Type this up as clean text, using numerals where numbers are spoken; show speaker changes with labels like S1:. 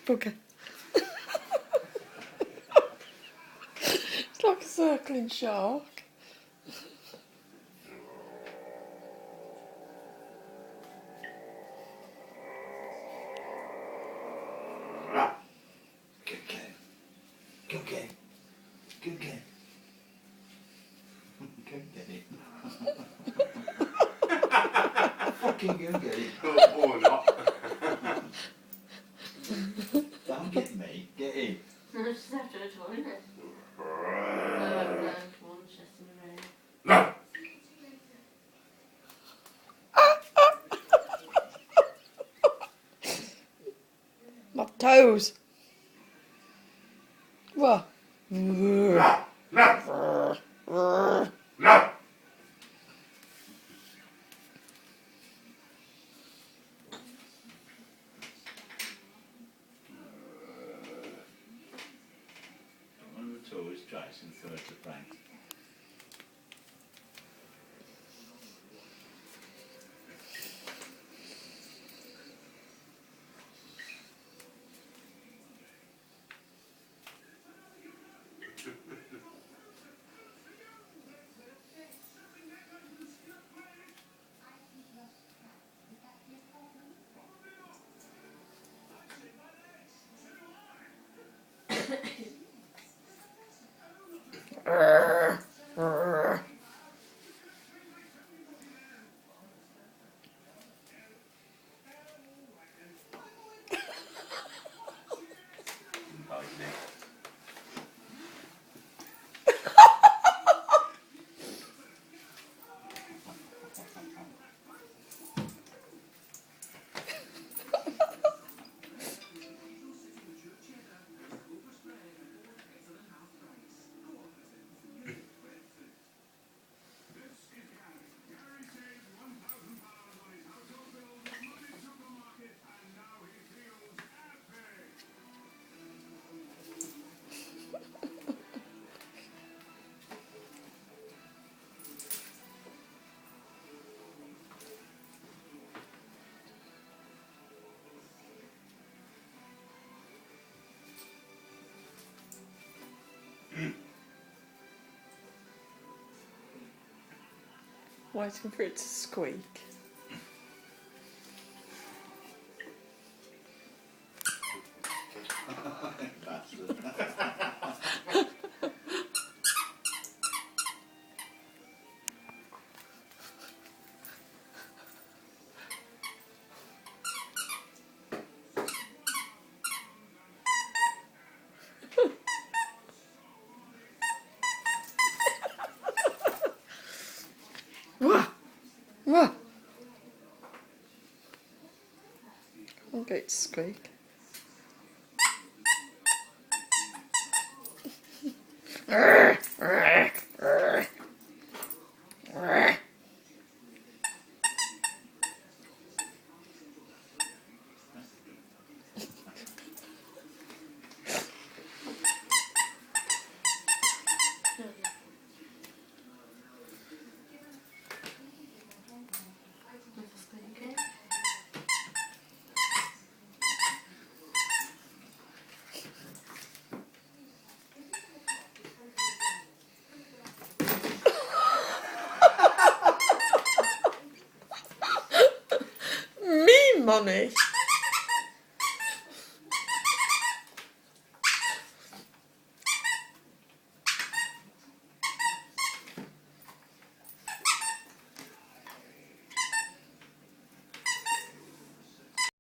S1: Okay. It's like a circling shark.
S2: Good game. Good game. Good game. Go get it. Fucking go get it.
S3: Or not.
S2: Don't get me. Get in.
S4: No, just after the toilet. No, I'm going to one chest in the room.
S3: No.
S1: My toes. What?
S3: No. No. No.
S2: One of the toys tries and throws the plank.
S1: Waiting for it to squeak.
S2: Bastard.
S1: Wah! Wah! Can't get it to squeak. Me, Mummy.